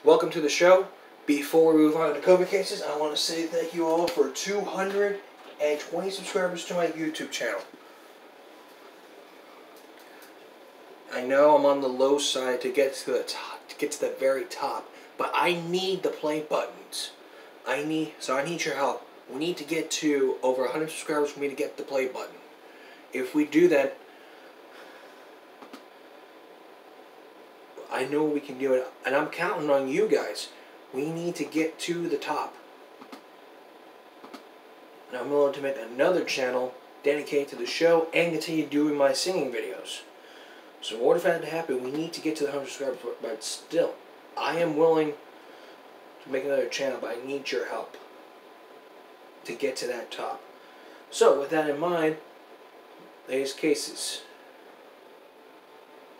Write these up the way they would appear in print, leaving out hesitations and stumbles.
Welcome to the show. Before we move on to COVID cases, I want to say thank you all for 220 subscribers to my YouTube channel. I know I'm on the low side to get to the top, to get to the very top, but I need the play buttons. I need your help. We need to get to over 100 subscribers for me to get the play button. If we do that, I know we can do it, and I'm counting on you guys. We need to get to the top. And I'm willing to make another channel dedicated to the show and continue doing my singing videos. So in order for that to happen, we need to get to the 100 subscribers. But still, I am willing to make another channel, but I need your help to get to that top. So with that in mind, latest cases.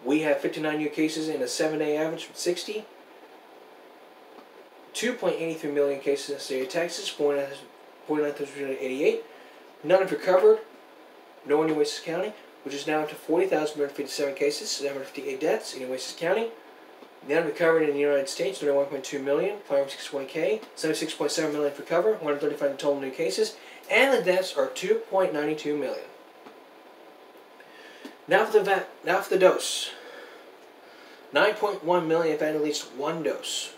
We have 59 new cases in a 7-day average from 60. 2.83 million cases in the state of Texas, 49,388. None have recovered. No one in Oasis County, which is now up to 40,157 cases, 758 deaths in Oasis County. None recovered in the United States, 31.2 million, 561K, 76.7 million recovered, 135 total new cases, and the deaths are 2.92 million. Now for the dose. 9.1 million have had at least one dose.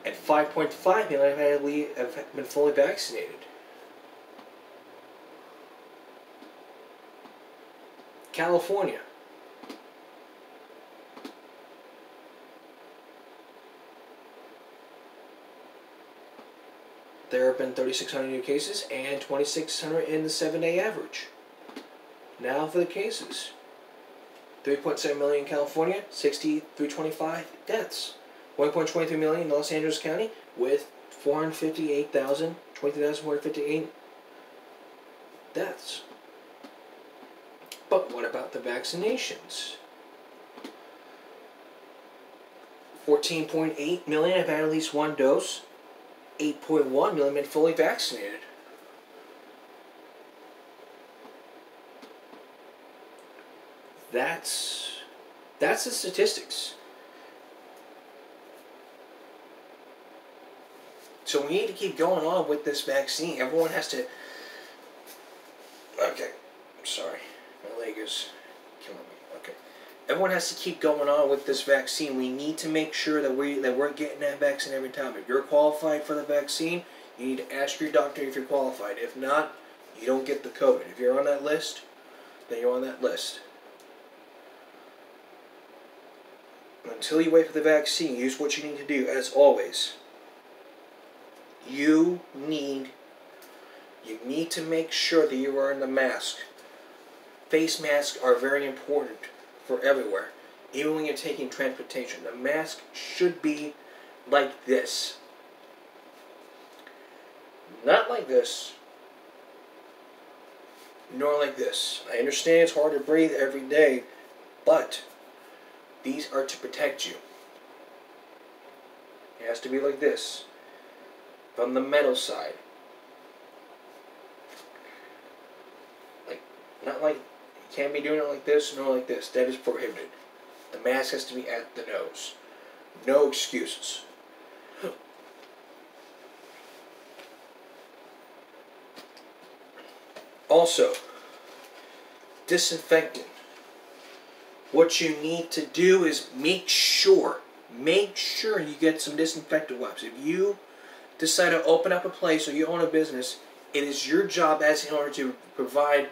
And 5.5 million have been fully vaccinated. California. There have been 3,600 new cases and 2,600 in the 7-day average. Now for the cases. 3.7 million in California, 6,325 deaths. 1.23 million in Los Angeles County with 23,458 deaths. But what about the vaccinations? 14.8 million have had at least one dose. 8.1 million have been fully vaccinated. That's the statistics. So we need to keep going on with this vaccine. Everyone has to... Okay, I'm sorry. My leg is killing me. Okay. Everyone has to keep going on with this vaccine. We need to make sure that we're getting that vaccine every time. If you're qualified for the vaccine, you need to ask your doctor if you're qualified. If not, you don't get the COVID. If you're on that list, then you're on that list. Until you wait for the vaccine, use what you need to do, as always. You need to make sure that you're wearing the mask. Face masks are very important for everywhere, even when you're taking transportation. The mask should be like this. Not like this, nor like this. I understand it's hard to breathe every day, but these are to protect you. It has to be like this. From the metal side. Not like, you can't be doing it like this, nor like this. That is prohibited. The mask has to be at the nose. No excuses. Also, disinfectant. What you need to do is make sure you get some disinfectant wipes. If you decide to open up a place or you own a business, it is your job as the owner to provide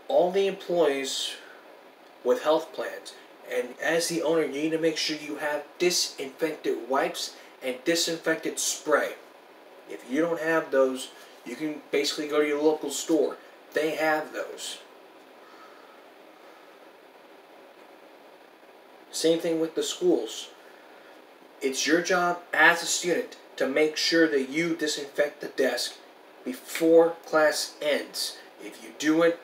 all the employees with health plans. And as the owner, you need to make sure you have disinfectant wipes and disinfectant spray. If you don't have those, you can basically go to your local store. They have those. Same thing with the schools. It's your job as a student to make sure that you disinfect the desk before class ends. If you do it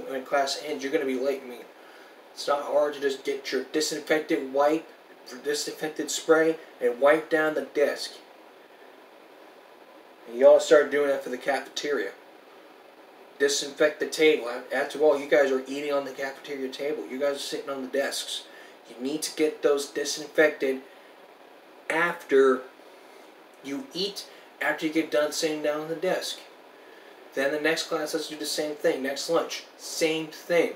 when class ends, you're going to be late. I mean, it's not hard to just get your disinfectant wipe, disinfectant spray, and wipe down the desk. And you all start doing that for the cafeteria. Disinfect the table. After all, you guys are eating on the cafeteria table. You guys are sitting on the desks. You need to get those disinfected after you eat, after you get done sitting down on the desk. Then the next class, let's do the same thing. Next lunch, same thing.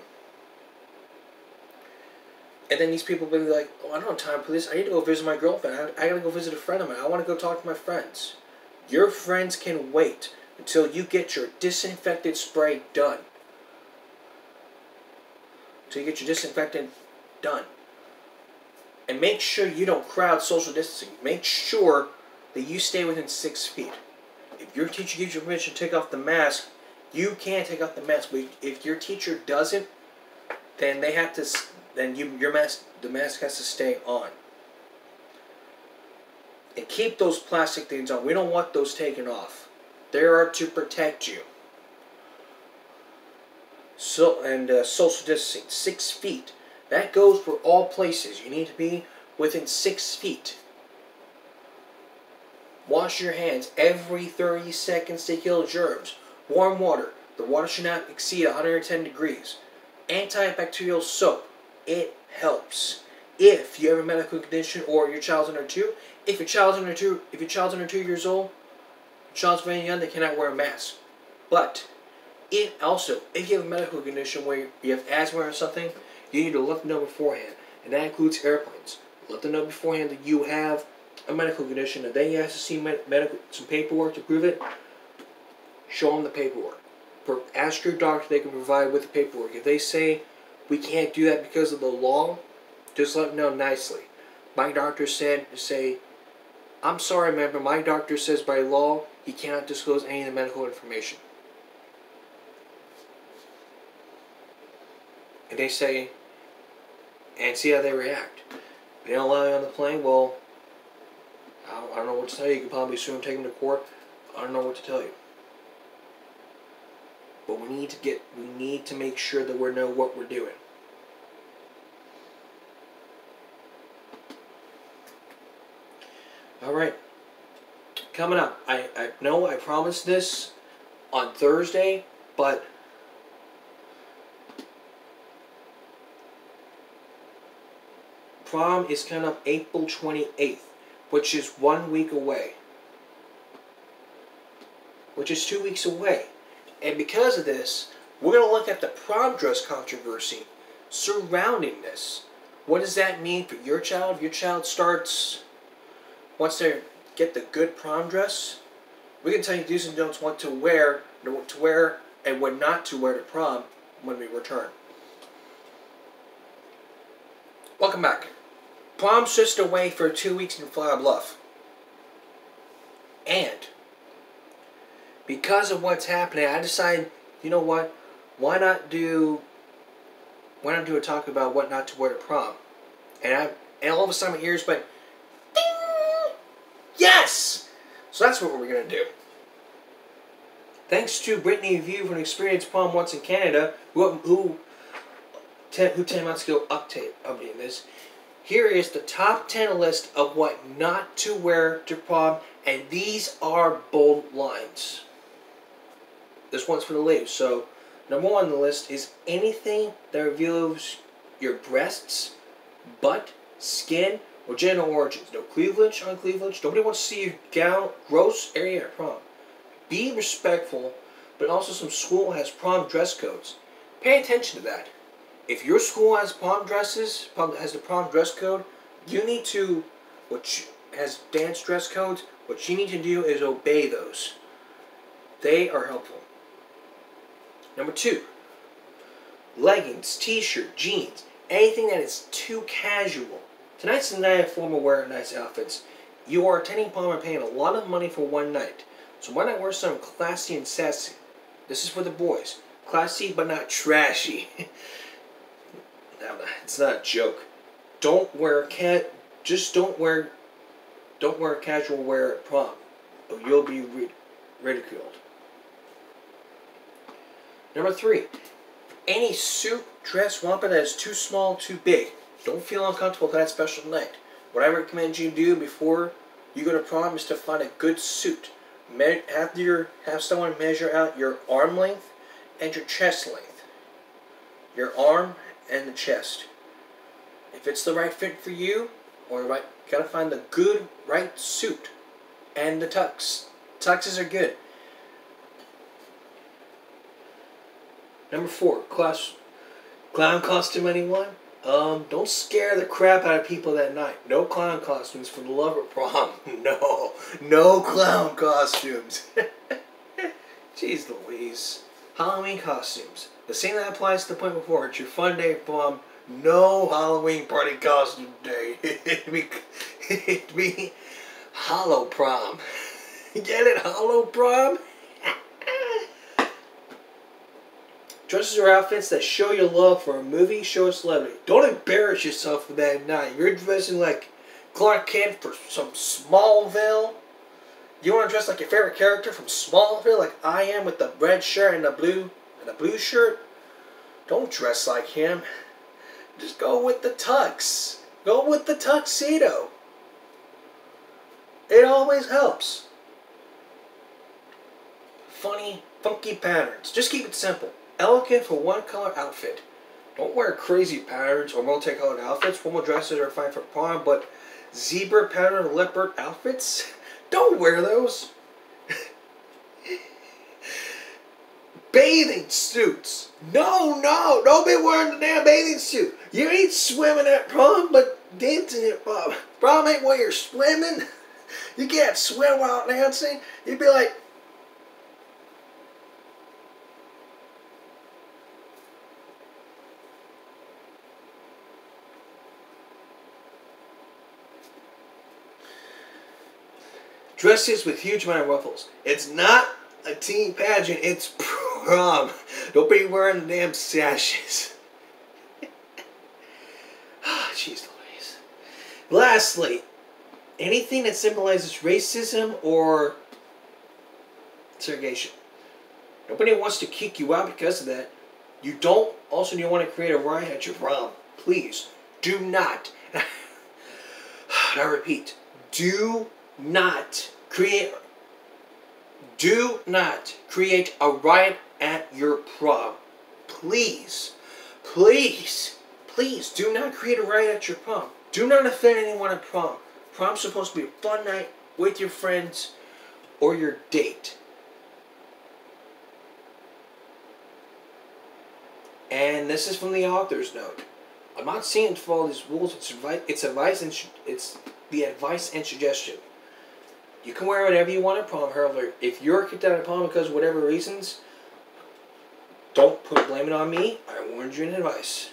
And then these people will be like, oh, I don't have time for this. I need to go visit my girlfriend. I gotta go visit a friend of mine. I want to go talk to my friends. Your friends can wait until you get your disinfectant spray done. Until you get your disinfectant done. And make sure you don't crowd social distancing. Make sure that you stay within 6 feet. If your teacher gives you permission to take off the mask, you can take off the mask. But if your teacher doesn't, then they have to. Then the mask has to stay on. And keep those plastic things on. We don't want those taken off. They are to protect you. So social distancing, 6 feet. That goes for all places. You need to be within 6 feet. Wash your hands every 30 seconds to kill germs. Warm water. The water should not exceed 110 degrees. Antibacterial soap. It helps. If you have a medical condition or your child's under 2, if your child's under 2 years old, your child's very young, they cannot wear a mask. But if you have a medical condition where you have asthma or something, you need to let them know beforehand. And that includes airplanes. Let them know beforehand that you have a medical condition, and then you have to see some paperwork to prove it. Show them the paperwork. Ask your doctor if they can provide with the paperwork. If they say we can't do that because of the law, just let them know nicely. My doctor said to say, I'm sorry, man, but my doctor says by law he cannot disclose any of the medical information. And they say, and see how they react. If they don't allow you on the plane, well, I don't know what to tell you. You could probably sue them, take them to court. I don't know what to tell you. But we need to make sure that we know what we're doing. Alright. Coming up. I know I promised this on Thursday, but prom is coming up April 28th, which is 1 week away. Which is 2 weeks away. And because of this, we're going to look at the prom dress controversy surrounding this. What does that mean for your child? If your child wants to get the good prom dress, we can tell you do's and don'ts, what to wear, and what not to wear to prom when we return. Welcome back. Prom's just away for 2 weeks in Flower Bluff. And because of what's happening, I decided, you know what? Why not do a talk about what not to wear to prom? And all of a sudden my ears went, ding! Yes! So that's what we're going to do. Thanks to Brittany View for an experienced prom once in Canada, who 10 months ago updated this. Here is the top 10 list of what not to wear to prom, and these are bold lines. This one's for the ladies. So, number 1 on the list is anything that reveals your breasts, butt, skin, or genital origins. No cleavage on cleavage. Nobody wants to see your gross area at prom. Be respectful, but also some school has prom dress codes. Pay attention to that. If your school has has the prom dress code, you need to, has dance dress codes, what you need to do is obey those. They are helpful. Number 2, leggings, t-shirt, jeans, anything that is too casual. Tonight's the night of formal wear nice outfits. You are attending prom and paying a lot of money for one night. So why not wear something classy and sassy? This is for the boys. Classy but not trashy. No, it's not a joke. Don't wear casual wear at prom, or you'll be ridiculed. Number 3, any suit, dress, romper that is too small, too big. Don't feel uncomfortable for that special night. What I recommend you do before you go to prom is to find a good suit. Have someone measure out your arm length and your chest length. Your arm and the chest. If it's the right fit for you, or right, gotta find the good, right suit. And the tux. Tuxes are good. Number 4, clown costume, anyone? Don't scare the crap out of people that night. No clown costumes for the love of prom. No clown costumes. Jeez Louise. Halloween costumes. The same that applies to the point before. It's your fun day of prom. No Halloween party costume day. It'd be hollow prom. Get it? Hollow prom? Dresses or outfits that show your love for a movie, show, or celebrity. Don't embarrass yourself for that night. You're dressing like Clark Kent for some Smallville. You want to dress like your favorite character from Smallville, like I am, with the red shirt and the blue shirt? Don't dress like him. Just go with the tux. Go with the tuxedo. It always helps. Funny, funky patterns. Just keep it simple. Elegant for one color outfit. Don't wear crazy patterns or multicolored outfits. Formal dresses are fine for prom, but zebra pattern leopard outfits? Don't wear those. Bathing suits. No, don't be wearing the damn bathing suit. You ain't swimming at prom, but dancing at prom. Prom ain't where you're swimming. You can't swim while dancing. You'd be like, dresses with huge amount of ruffles. It's not a teen pageant, it's prom. Don't be wearing the damn sashes. Jeez Louise. Lastly, anything that symbolizes racism or segregation. Nobody wants to kick you out because of that. You don't want to create a riot at your prom. Please, do not. I repeat, do not create a riot at your prom. Please do not create a riot at your prom. Do not offend anyone at prom. Prom's supposed to be a fun night with your friends or your date. And this is from the author's note. I'm not saying to follow these rules. It's the advice and suggestion. You can wear whatever you want at prom. However, if you're kicked out of prom because of whatever reasons, don't blame it on me. I warned you in advice.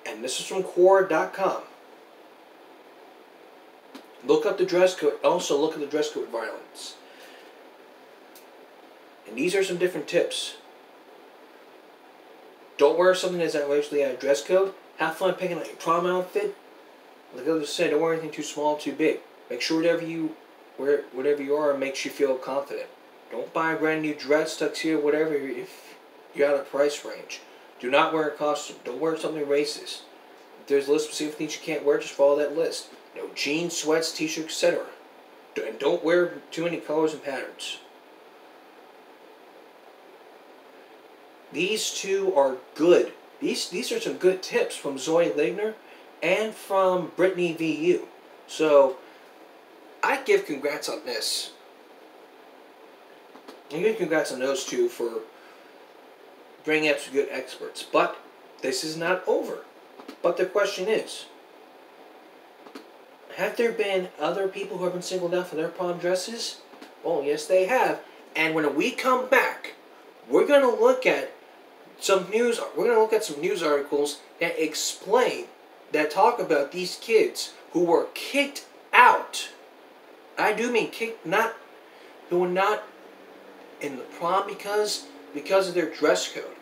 And this is from Quora.com. Look up the dress code. Also, look at the dress code violence. And these are some different tips. Don't wear something that's outrageously out of dress code. Have fun picking out your prom outfit. Like others say, don't wear anything too small, too big. Make sure whatever you are makes you feel confident. Don't buy a brand new dress, tuxedo, whatever, if you're out of price range. Do not wear a costume. Don't wear something racist. If there's a list of specific things you can't wear, just follow that list. No jeans, sweats, t-shirts, etc. And don't wear too many colors and patterns. These two are good. These are some good tips from Zoe Ligner and from Brittany VU. So, I give congrats on this. I give congrats on those two for bringing up some good experts. But this is not over. But the question is, have there been other people who have been singled out for their prom dresses? Well, yes, they have. And when we come back, we're going to look at some news. We're going to look at some news articles that explain, that talk about these kids who were kicked out. I do mean kicked, who were not in the prom because of their dress code.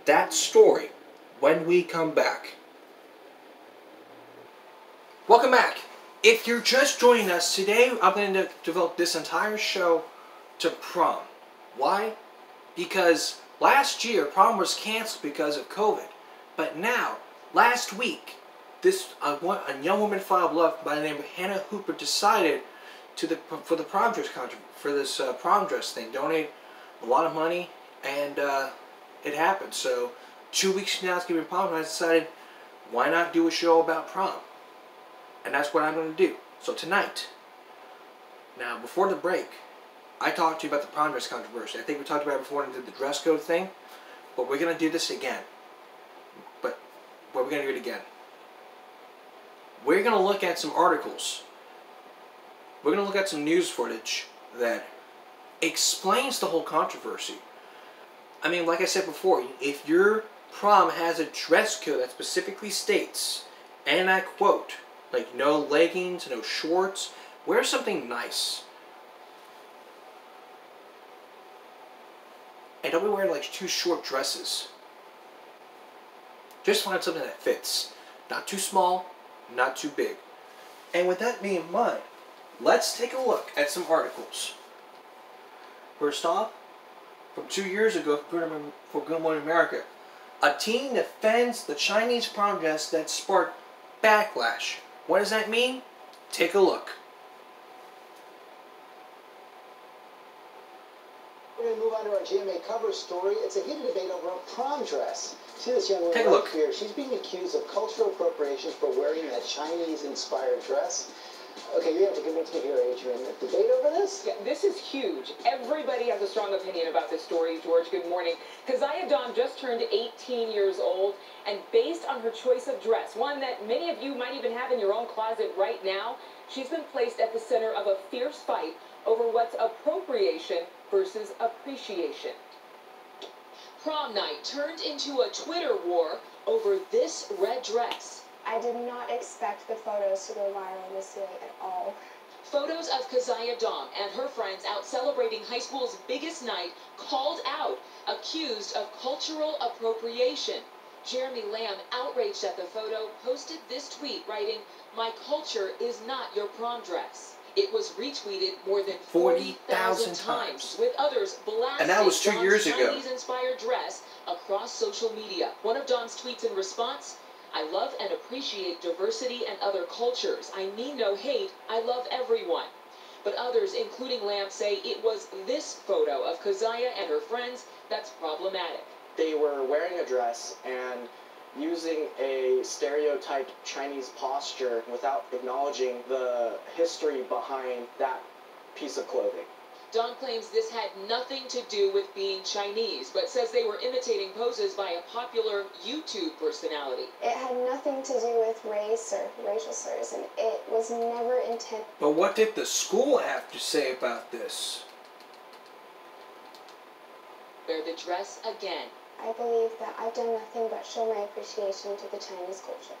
That story when we come back. Welcome back. If you're just joining us today, I'm going to devote this entire show to prom. Why? Because last year prom was canceled because of COVID. But now, last week, a young woman filed love by the name of Hannah Hooper decided for the prom dress for this prom dress thing, donate a lot of money, and it happened. So 2 weeks from now it's gonna be prom, and I decided, why not do a show about prom? And that's what I'm going to do. So tonight, now before the break, I talked to you about the prom dress controversy. I think we talked about it before and did the dress code thing. But we're going to do this again. But we're going to do it again. We're going to look at some articles. We're going to look at some news footage that explains the whole controversy. I mean, like I said before, if your prom has a dress code that specifically states, and I quote, like no leggings, no shorts, wear something nice. And don't be wearing like too short dresses. Just find something that fits. Not too small, not too big. And with that being in mind, let's take a look at some articles. First off, from 2 years ago for Good Morning America, a teen defends the Chinese prom dress that sparked backlash. What does that mean? Take a look. We're going to move on to our GMA cover story. It's a heated debate over a prom dress. See this young woman Take a right look. here. She's being accused of cultural appropriation for wearing that Chinese-inspired dress. Okay, you have to convince me here, Adrian. A debate over this? Yeah, this is huge. Everybody has a strong opinion about this story, George. Good morning. Keziah Dawn just turned 18 years old, and based on her choice of dress, one that many of you might even have in your own closet right now, she's been placed at the center of a fierce fight over what's appropriation versus appreciation. Prom night turned into a Twitter war over this red dress. I did not expect the photos to go viral this way at all. Photos of Keziah Dawn and her friends out celebrating high school's biggest night called out, accused of cultural appropriation. Jeremy Lamb, outraged at the photo, posted this tweet writing, "My culture is not your prom dress." It was retweeted more than 40,000 times, with others blasting And that was 2 years Dawn's ago. Chinese-inspired dress across social media. One of Dawn's tweets in response, "I love and appreciate diversity and other cultures. I mean no hate. I love everyone." But others, including Lamb, say it was this photo of Keziah and her friends that's problematic. They were wearing a dress and using a stereotyped Chinese posture without acknowledging the history behind that piece of clothing. Dawn claims this had nothing to do with being Chinese, but says they were imitating poses by a popular YouTube personality. It had nothing to do with race or racial slurs, and it was never intended. But what did the school have to say about this? Wear the dress again. I believe that I've done nothing but show my appreciation to the Chinese culture.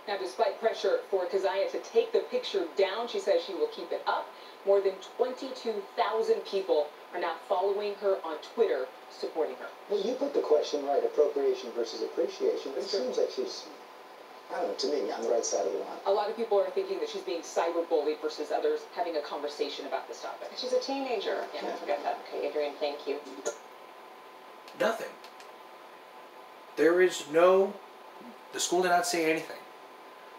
Now, despite pressure for Keziah to take the picture down, she says she will keep it up. More than 22,000 people are now following her on Twitter, supporting her. Well, you put the question right, appropriation versus appreciation, but it Sure. seems like she's, I don't know, to me, on the right side of the line. A lot of people are thinking that she's being cyberbullied versus others having a conversation about this topic. She's a teenager. Yeah. I forgot that. Okay, Adrian, thank you. Nothing. There is no... The school did not say anything.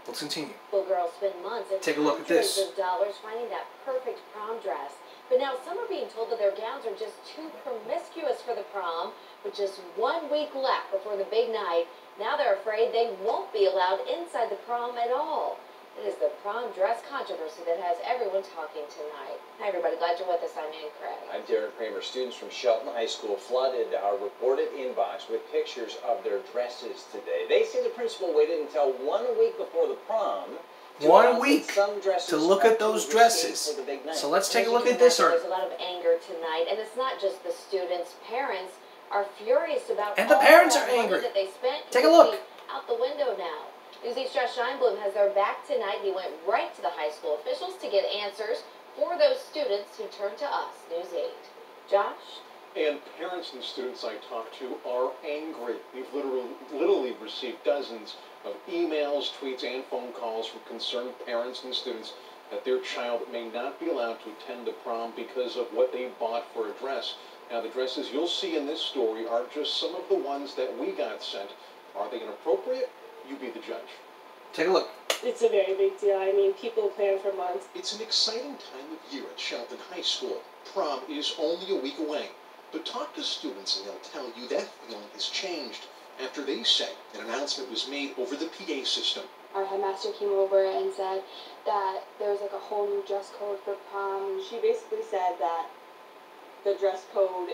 Let's continue. Little girls spend months and Take a look at hundreds this. of dollars finding that perfect prom dress. But now some are being told that their gowns are just too promiscuous for the prom. With just 1 week left before the big night, now they're afraid they won't be allowed inside the prom at all. It is the prom dress controversy that has everyone talking tonight. Hi everybody, glad you're with us. I'm Ann Craig. I'm Darren Kramer. Students from Shelton High School flooded our reported inbox with pictures of their dresses today. They say the principal waited until 1 week before the prom to 1 week some dresses to look at those dresses. for the big night. So let's take a As you look can at this. imagine, there's a lot of anger tonight, and it's not just the students. Parents are furious about And the all parents that are money angry. that they spent. Take a look. Out the window now. News 8's Josh Scheinblum has their back tonight. He went right to the high school officials to get answers for those students who turned to us. News 8. Josh? And parents and students I talked to are angry. We've literally received dozens of emails, tweets, and phone calls from concerned parents and students that their child may not be allowed to attend the prom because of what they bought for a dress. Now, the dresses you'll see in this story are just some of the ones that we got sent. Are they inappropriate? You be the judge. Take a look. It's a very big deal. I mean, people plan for months. It's an exciting time of year at Shelton High School. Prom is only a week away. But talk to students and they'll tell you that feeling has changed. after they say an announcement was made over the PA system. Our headmaster came over and said that there was like a whole new dress code for prom. She basically said that the dress code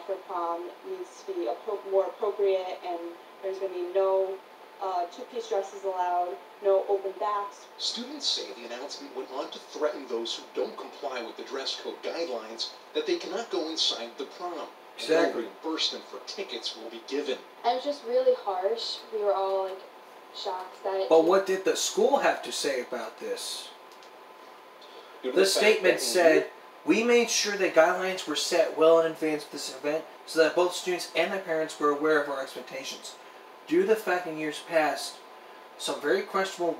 for prom needs to be more appropriate, and there's going to be no two-piece dresses allowed, no open backs. Students say the announcement went on to threaten those who don't comply with the dress code guidelines that they cannot go inside the prom. Exactly. No reimbursement for tickets will be given. And it was just really harsh. We were all like shocked that. But what did the school have to say about this? Due to The fact statement that said, "We made sure that guidelines were set well in advance of this event so that both students and their parents were aware of our expectations. Due to the fact in years past, some very questionable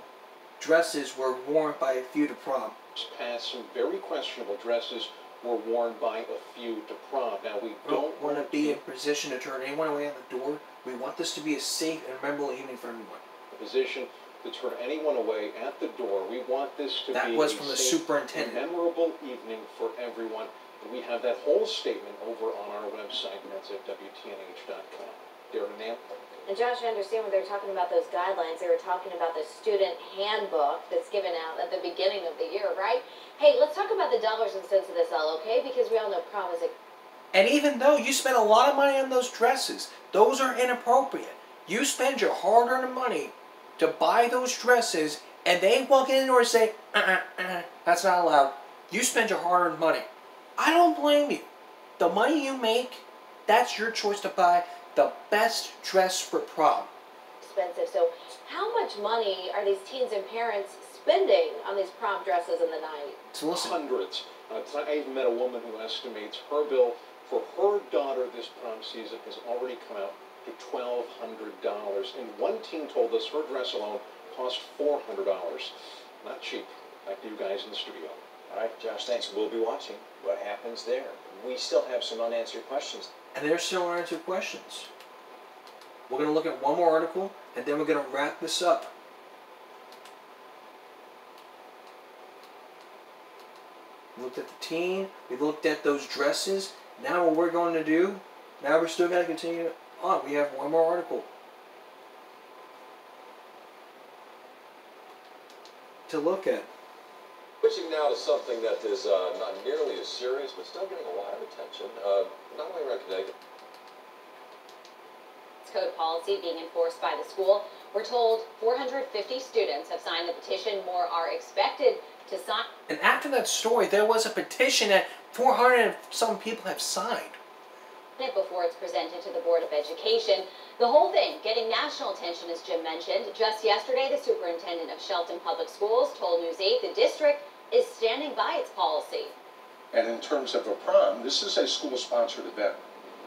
dresses were worn by a few to prom." past, some very questionable dresses were worn by a few to prom. Now, we don't want to be in position to turn anyone away at the door. We want this to be a safe and memorable evening for everyone. a position to turn anyone away at the door. We want this to That be was a from the safe superintendent. and memorable evening for everyone. And we have that whole statement over on our website, and that's at WTNH.com. Darren and Nan. And Josh, I understand when they're talking about those guidelines, they were talking about the student handbook that's given out at the beginning of the year, right? Hey, let's talk about the dollars and cents of this all, okay? Because we all know prom is a... And even though you spent a lot of money on those dresses, those are inappropriate. You spend your hard-earned money to buy those dresses, and they walk in the door and say, that's not allowed. You spend your hard-earned money. I don't blame you. The money you make, that's your choice to buy the best dress for prom. expensive. So how much money are these teens and parents spending on these prom dresses in the night? So listen. Hundreds. I even met a woman who estimates her bill for her daughter this prom season has already come out to $1,200. And one teen told us her dress alone cost $400. Not cheap. Back to you guys in the studio. All right, Josh, thanks. We'll be watching what happens there. We still have some unanswered questions. And there's still unanswered questions. We're going to look at one more article, and then we're going to wrap this up. We looked at the teen. We looked at those dresses. Now what we're going to do, now we're still going to continue on. We have one more article to look at. Switching now to something that is not nearly as serious, but still getting a lot of attention, not only around Connecticut. Code policy being enforced by the school. We're told 450 students have signed the petition. More are expected to sign. And after that story, there was a petition that 400 and some people have signed. Before it's presented to the Board of Education. The whole thing getting national attention, as Jim mentioned. Just yesterday, the superintendent of Shelton Public Schools told News 8 the district is standing by its policy. And in terms of a prom, this is a school-sponsored event.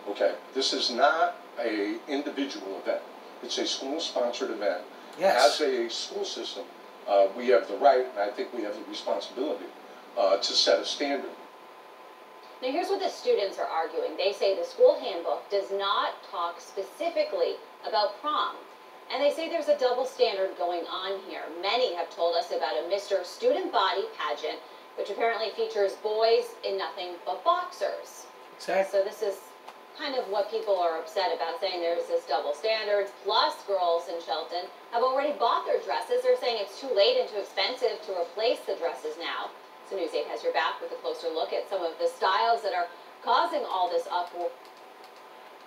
Okay, this is not an individual event. It's a school-sponsored event. Yes. As a school system, we have the right, and I think we have the responsibility, to set a standard. Now here's what the students are arguing. They say the school handbook does not talk specifically about prom. And they say there's a double standard going on here. Many have told us about a Mr. Student Body pageant, which apparently features boys in nothing but boxers. Exactly. So this is kind of what people are upset about, saying there's this double standards. Plus, girls in Shelton have already bought their dresses. They're saying it's too late and too expensive to replace the dresses now. So News 8 has your back with a closer look at some of the styles that are causing all this uproar.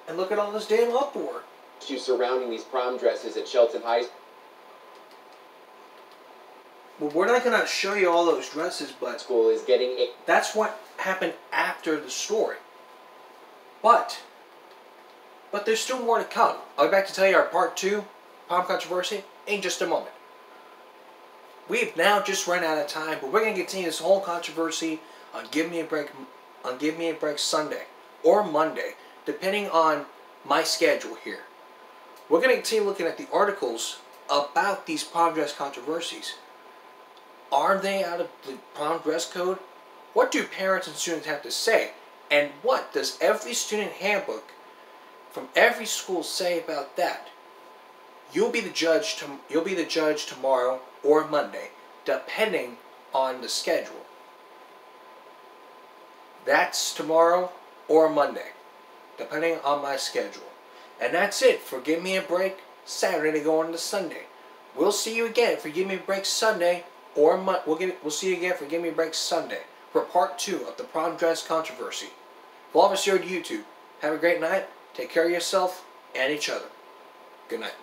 And look at all this damn uproar. Issues surrounding these prom dresses at Shelton High. Well, we're not going to show you all those dresses, but School is getting a... that's what happened after the story. But there's still more to come. I'll be back to tell you our part 2, prom controversy, in just a moment. We've now just run out of time, but we're going to continue this whole controversy on Give Me a Break Sunday or Monday, depending on my schedule here. We're going to continue looking at the articles about these prom dress controversies. Are they out of the prom dress code? What do parents and students have to say? And what does every student handbook from every school say about that? You'll be the judge. You'll be the judge tomorrow or Monday, depending on the schedule. That's tomorrow or Monday, depending on my schedule. And that's it for Give Me a Break Saturday to go on to Sunday. We'll see you again for Give Me a Break Sunday, or we'll see you again for Give Me a Break Sunday for part 2 of the prom dress controversy. For all of us here at YouTube, have a great night. Take care of yourself and each other. Good night.